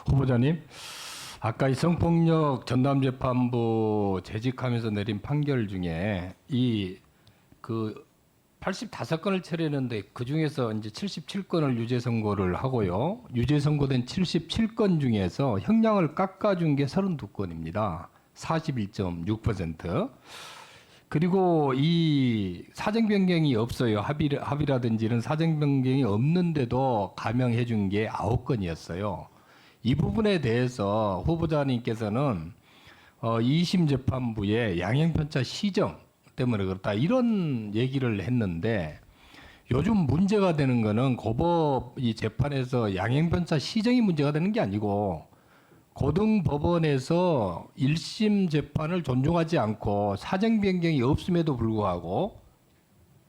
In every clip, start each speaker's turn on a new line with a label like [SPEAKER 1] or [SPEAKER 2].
[SPEAKER 1] 후보자님, 아까 이 성폭력 전담재판부 재직하면서 내린 판결 중에 이 그 85건을 처리했는데 그 중에서 이제 77건을 유죄 선고를 하고요. 유죄 선고된 77건 중에서 형량을 깎아준 게 32건입니다. 41.6%. 그리고 이 사정 변경이 없어요. 합의라든지 이런 사정 변경이 없는데도 감형해 준 게 9건이었어요. 이 부분에 대해서 후보자님께서는 2심 재판부의 양형편차 시정 때문에 그렇다 이런 얘기를 했는데 요즘 문제가 되는 거는 고법 이 재판에서 양형편차 시정이 문제가 되는 게 아니고 고등법원에서 1심 재판을 존중하지 않고 사정 변경이 없음에도 불구하고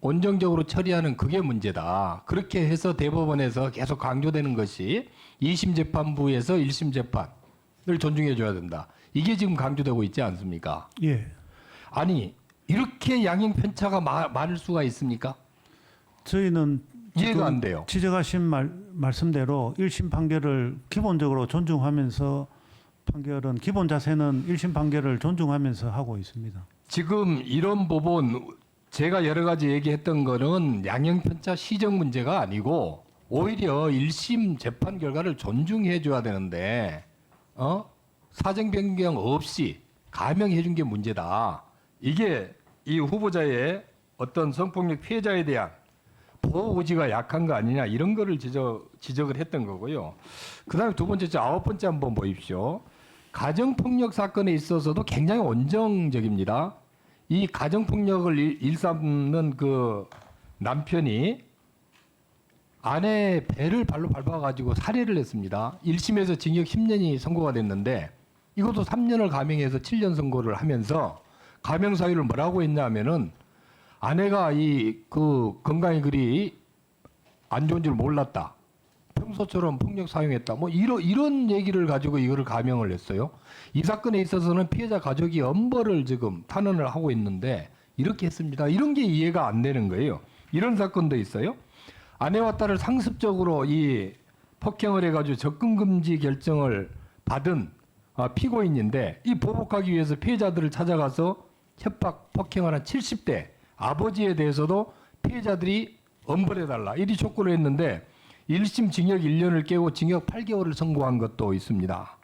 [SPEAKER 1] 온정적으로 처리하는 그게 문제다. 그렇게 해서 대법원에서 계속 강조되는 것이 2심 재판부에서 1심 재판을 존중해 줘야 된다. 이게 지금 강조되고 있지 않습니까?
[SPEAKER 2] 예.
[SPEAKER 1] 아니 이렇게 양형 편차가 많을 수가 있습니까?
[SPEAKER 2] 저희는
[SPEAKER 1] 이해가 안 돼요.
[SPEAKER 2] 지적하신 말씀대로 1심 판결을 기본적으로 존중하면서 판결은 기본 자세는 1심 판결을 존중하면서 하고 있습니다.
[SPEAKER 1] 지금 이런 부분 제가 여러 가지 얘기했던 거는 양형 편차 시정 문제가 아니고 오히려 1심 재판 결과를 존중해 줘야 되는데 사정 변경 없이 감형해 준 게 문제다. 이게 이 후보자의 어떤 성폭력 피해자에 대한 보호 의지가 약한 거 아니냐 이런 거를 지적을 했던 거고요. 그다음에 두 번째, 9번째 한번 보십시오. 가정폭력 사건에 있어서도 굉장히 온정적입니다. 이 가정폭력을 일삼는 그 남편이 아내 배를 발로 밟아가지고 살해를 했습니다. 1심에서 징역 10년이 선고가 됐는데 이것도 3년을 감형해서 7년 선고를 하면서 감형 사유를 뭐라고 했냐면은 아내가 그 건강이 그리 안 좋은 줄 몰랐다. 평소처럼 폭력 사용했다. 뭐 이런 얘기를 가지고 이거를 감형을 했어요. 이 사건에 있어서는 피해자 가족이 엄벌을 지금 탄원을 하고 있는데 이렇게 했습니다. 이런 게 이해가 안 되는 거예요. 이런 사건도 있어요. 아내와 딸을 상습적으로 이 폭행을 해가지고 접근 금지 결정을 받은 피고인인데 이 보복하기 위해서 피해자들을 찾아가서 협박 폭행을 한 70대 아버지에 대해서도 피해자들이 엄벌해달라 이리 촉구를 했는데 1심 징역 1년을 깨고 징역 8개월을 선고한 것도 있습니다.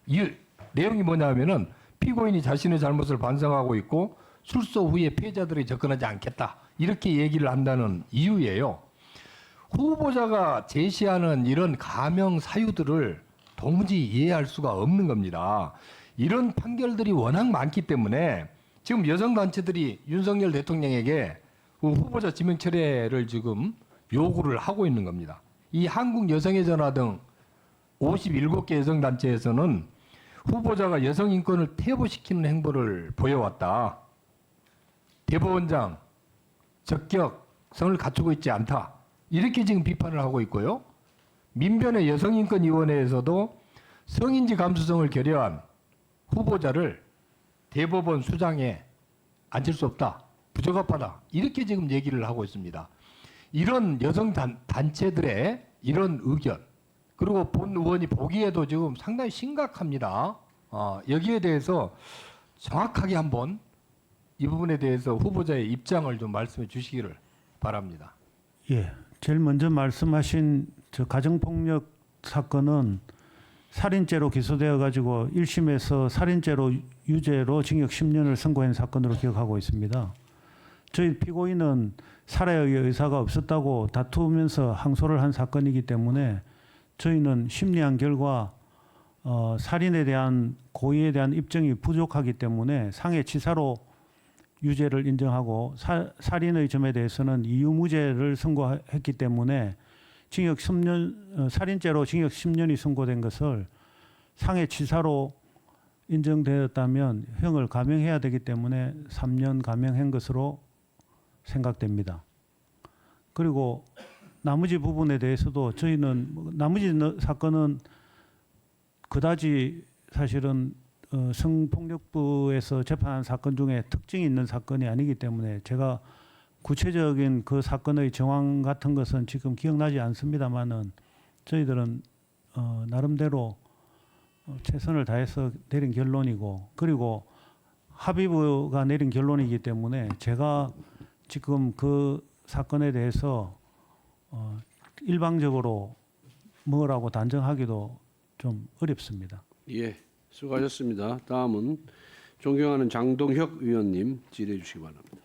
[SPEAKER 1] 이 내용이 뭐냐면은 피고인이 자신의 잘못을 반성하고 있고 출소 후에 피해자들이 접근하지 않겠다 이렇게 얘기를 한다는 이유예요. 후보자가 제시하는 이런 감형 사유들을 도무지 이해할 수가 없는 겁니다. 이런 판결들이 워낙 많기 때문에 지금 여성단체들이 윤석열 대통령에게 후보자 지명 철회를 지금 요구를 하고 있는 겁니다. 이 한국여성의 전화 등 57개 여성단체에서는 후보자가 여성 인권을 퇴보시키는 행보를 보여왔다. 대법원장 적격성을 갖추고 있지 않다. 이렇게 지금 비판을 하고 있고요. 민변의 여성인권위원회에서도 성인지 감수성을 결여한 후보자를 대법원 수장에 앉힐 수 없다. 부적합하다. 이렇게 지금 얘기를 하고 있습니다. 이런 여성 단체들의 이런 의견 그리고 본 의원이 보기에도 지금 상당히 심각합니다. 여기에 대해서 정확하게 한번 이 부분에 대해서 후보자의 입장을 좀 말씀해 주시기를 바랍니다.
[SPEAKER 2] 예. 제일 먼저 말씀하신 저 가정폭력 사건은 살인죄로 기소되어 가지고 1심에서 살인죄로 유죄로 징역 10년을 선고한 사건으로 기억하고 있습니다. 저희 피고인은 살해의 의사가 없었다고 다투면서 항소를 한 사건이기 때문에 저희는 심리한 결과 살인에 대한 고의에 대한 입증이 부족하기 때문에 상해치사로 유죄를 인정하고 살인의 점에 대해서는 이유무죄를 선고했기 때문에 징역 10년 살인죄로 징역 10년이 선고된 것을 상해치사로 인정되었다면 형을 감형해야 되기 때문에 3년 감형한 것으로 생각됩니다. 그리고 나머지 부분에 대해서도 저희는 나머지 사건은 그다지 사실은 성폭력부에서 재판한 사건 중에 특징이 있는 사건이 아니기 때문에 제가 구체적인 그 사건의 정황 같은 것은 지금 기억나지 않습니다만은 저희들은 나름대로 최선을 다해서 내린 결론이고, 그리고 합의부가 내린 결론이기 때문에 제가 지금 그 사건에 대해서 일방적으로 뭐라고 단정하기도 좀 어렵습니다.
[SPEAKER 3] 예, 수고하셨습니다. 다음은 존경하는 장동혁 의원님 질의해 주시기 바랍니다.